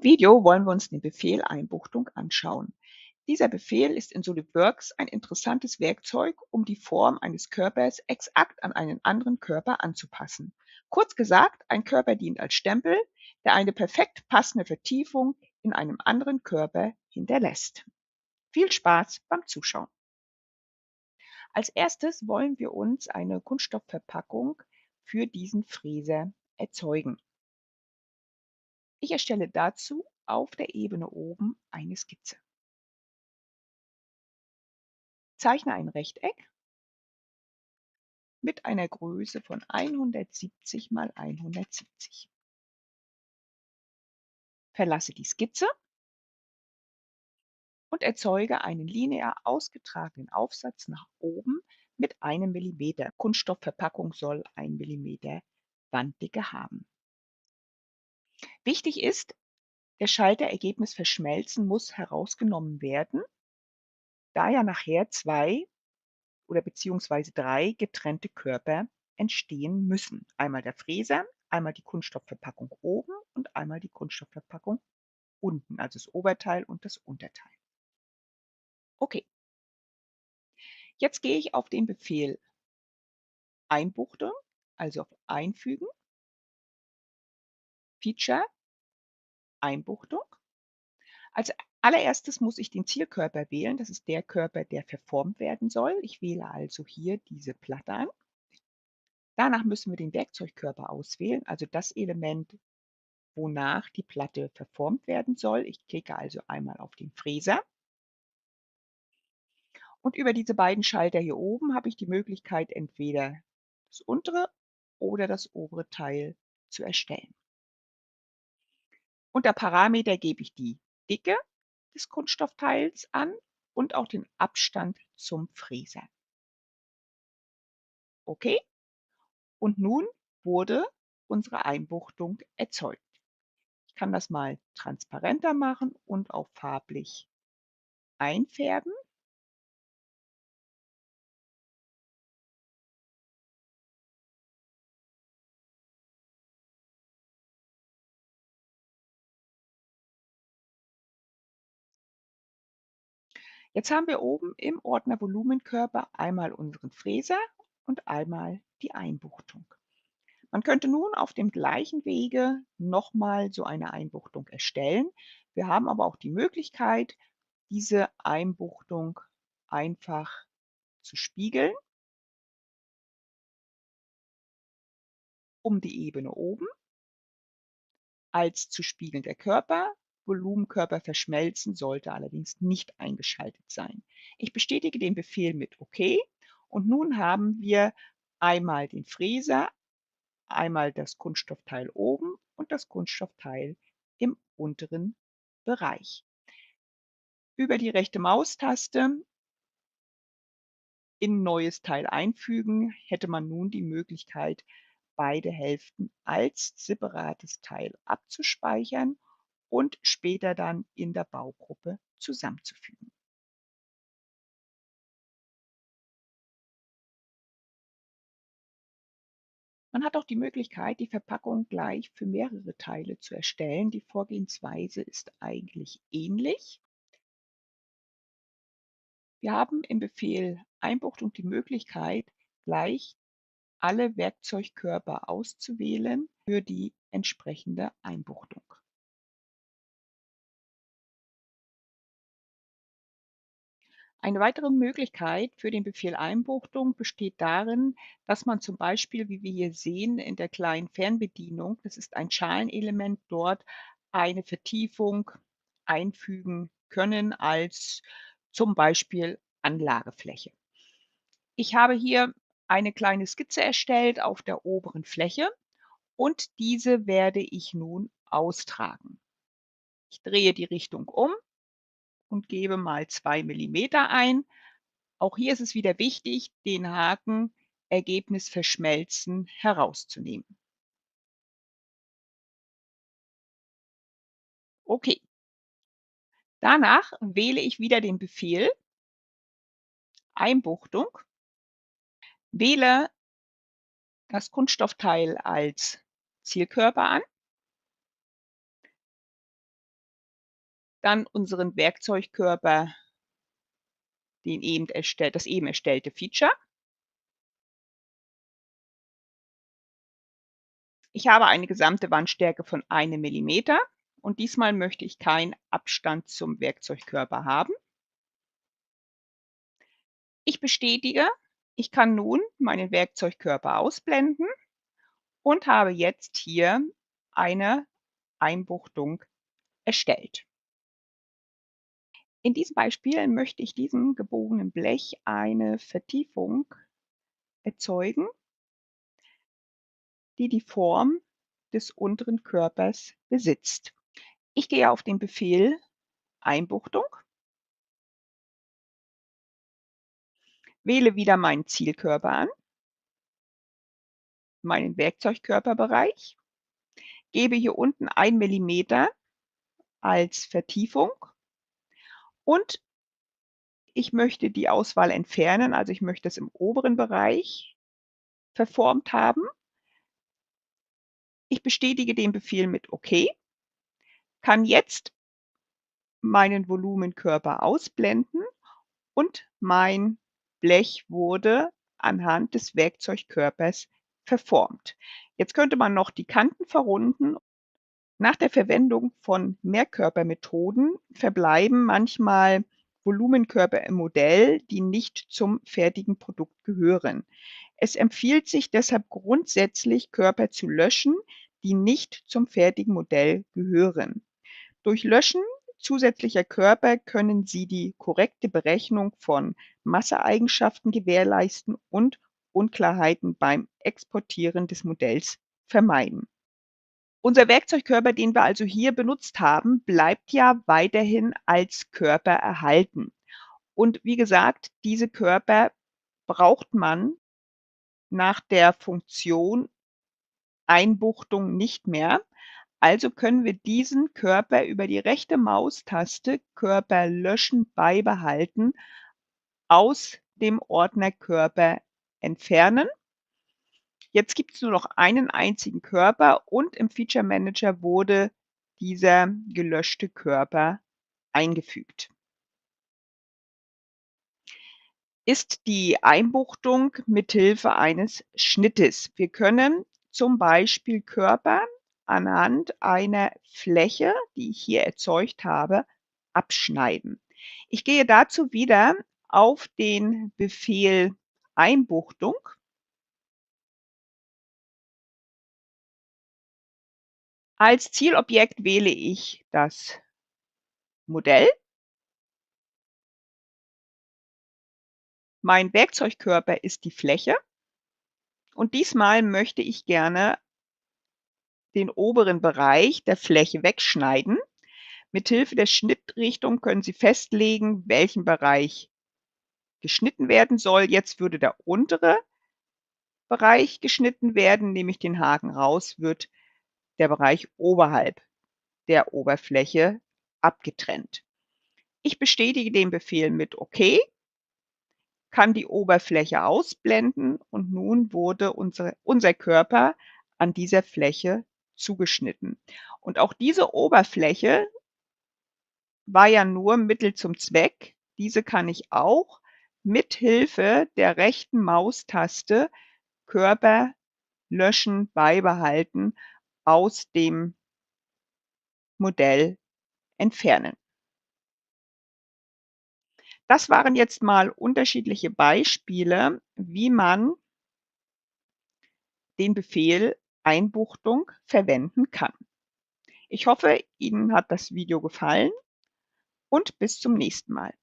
diesem Video wollen wir uns den Befehl Einbuchtung anschauen. Dieser Befehl ist in SolidWorks ein interessantes Werkzeug, um die Form eines Körpers exakt an einen anderen Körper anzupassen. Kurz gesagt, ein Körper dient als Stempel, der eine perfekt passende Vertiefung in einem anderen Körper hinterlässt. Viel Spaß beim Zuschauen! Als erstes wollen wir uns eine Kunststoffverpackung für diesen Fräser erzeugen. Ich erstelle dazu auf der Ebene oben eine Skizze. Zeichne ein Rechteck mit einer Größe von 170 mal 170. Verlasse die Skizze und erzeuge einen linear ausgetragenen Aufsatz nach oben mit 1 mm. Kunststoffverpackung soll 1 mm Wanddicke haben. Wichtig ist, der Schalterergebnis verschmelzen muss herausgenommen werden, da ja nachher 2 oder beziehungsweise 3 getrennte Körper entstehen müssen. Einmal der Fräser, einmal die Kunststoffverpackung oben und einmal die Kunststoffverpackung unten, also das Oberteil und das Unterteil. Okay, jetzt gehe ich auf den Befehl Einbuchtung, also auf Einfügen, Feature, Einbuchtung. Als allererstes muss ich den Zielkörper wählen. Das ist der Körper, der verformt werden soll. Ich wähle also hier diese Platte an. Danach müssen wir den Werkzeugkörper auswählen, also das Element, wonach die Platte verformt werden soll. Ich klicke also einmal auf den Fräser. Und über diese beiden Schalter hier oben habe ich die Möglichkeit, entweder das untere oder das obere Teil zu erstellen. Unter Parameter gebe ich die Dicke des Kunststoffteils an und auch den Abstand zum Fräser. Okay, und nun wurde unsere Einbuchtung erzeugt. Ich kann das mal transparenter machen und auch farblich einfärben. Jetzt haben wir oben im Ordner Volumenkörper einmal unseren Fräser und einmal die Einbuchtung. Man könnte nun auf dem gleichen Wege nochmal so eine Einbuchtung erstellen. Wir haben aber auch die Möglichkeit, diese Einbuchtung einfach zu spiegeln um die Ebene oben als zu spiegelnder Körper. Volumenkörper verschmelzen sollte allerdings nicht eingeschaltet sein. Ich bestätige den Befehl mit OK und nun haben wir einmal den Fräser, einmal das Kunststoffteil oben und das Kunststoffteil im unteren Bereich. Über die rechte Maustaste in neues Teil einfügen hätte man nun die Möglichkeit, beide Hälften als separates Teil abzuspeichern und später dann in der Baugruppe zusammenzufügen. Man hat auch die Möglichkeit, die Verpackung gleich für mehrere Teile zu erstellen. Die Vorgehensweise ist eigentlich ähnlich. Wir haben im Befehl Einbuchtung die Möglichkeit, gleich alle Werkzeugkörper auszuwählen für die entsprechende Einbuchtung. Eine weitere Möglichkeit für den Befehl Einbuchtung besteht darin, dass man zum Beispiel, wie wir hier sehen, in der kleinen Fernbedienung, das ist ein Schalenelement, dort eine Vertiefung einfügen können als zum Beispiel Anlagefläche. Ich habe hier eine kleine Skizze erstellt auf der oberen Fläche und diese werde ich nun austragen. Ich drehe die Richtung um und gebe mal 2 mm ein. Auch hier ist es wieder wichtig, den Haken Ergebnis verschmelzen herauszunehmen. Okay. Danach wähle ich wieder den Befehl Einbuchtung, wähle das Kunststoffteil als Zielkörper an dann unseren Werkzeugkörper, das eben erstellte Feature. Ich habe eine gesamte Wandstärke von 1 Millimeter und diesmal möchte ich keinen Abstand zum Werkzeugkörper haben. Ich bestätige, ich kann nun meinen Werkzeugkörper ausblenden und habe jetzt hier eine Einbuchtung erstellt. In diesem Beispiel möchte ich diesem gebogenen Blech eine Vertiefung erzeugen, die die Form des unteren Körpers besitzt. Ich gehe auf den Befehl Einbuchtung, wähle wieder meinen Zielkörper an, meinen Werkzeugkörperbereich, gebe hier unten 1 Millimeter als Vertiefung und ich möchte die Auswahl entfernen, also ich möchte es im oberen Bereich verformt haben. Ich bestätige den Befehl mit OK, kann jetzt meinen Volumenkörper ausblenden und mein Blech wurde anhand des Werkzeugkörpers verformt. Jetzt könnte man noch die Kanten verrunden. Nach der Verwendung von Mehrkörpermethoden verbleiben manchmal Volumenkörper im Modell, die nicht zum fertigen Produkt gehören. Es empfiehlt sich deshalb grundsätzlich, Körper zu löschen, die nicht zum fertigen Modell gehören. Durch Löschen zusätzlicher Körper können Sie die korrekte Berechnung von Masseeigenschaften gewährleisten und Unklarheiten beim Exportieren des Modells vermeiden. Unser Werkzeugkörper, den wir also hier benutzt haben, bleibt ja weiterhin als Körper erhalten. Und wie gesagt, diese Körper braucht man nach der Funktion Einbuchtung nicht mehr. Also können wir diesen Körper über die rechte Maustaste Körper löschen beibehalten aus dem Ordner Körper entfernen. Jetzt gibt es nur noch einen einzigen Körper und im Feature Manager wurde dieser gelöschte Körper eingefügt. Ist die Einbuchtung mithilfe eines Schnittes. Wir können zum Beispiel Körper anhand einer Fläche, die ich hier erzeugt habe, abschneiden. Ich gehe dazu wieder auf den Befehl Einbuchtung. Als Zielobjekt wähle ich das Modell. Mein Werkzeugkörper ist die Fläche und diesmal möchte ich gerne den oberen Bereich der Fläche wegschneiden. Mithilfe der Schnittrichtung können Sie festlegen, welchen Bereich geschnitten werden soll. Jetzt würde der untere Bereich geschnitten werden, nehme ich den Haken raus, wird der Bereich oberhalb der Oberfläche abgetrennt. Ich bestätige den Befehl mit OK, kann die Oberfläche ausblenden und nun wurde unser Körper an dieser Fläche zugeschnitten. Und auch diese Oberfläche war ja nur Mittel zum Zweck. Diese kann ich auch mit Hilfe der rechten Maustaste Körper löschen beibehalten aus dem Modell entfernen. Das waren jetzt mal unterschiedliche Beispiele, wie man den Befehl Einbuchtung verwenden kann. Ich hoffe, Ihnen hat das Video gefallen und bis zum nächsten Mal.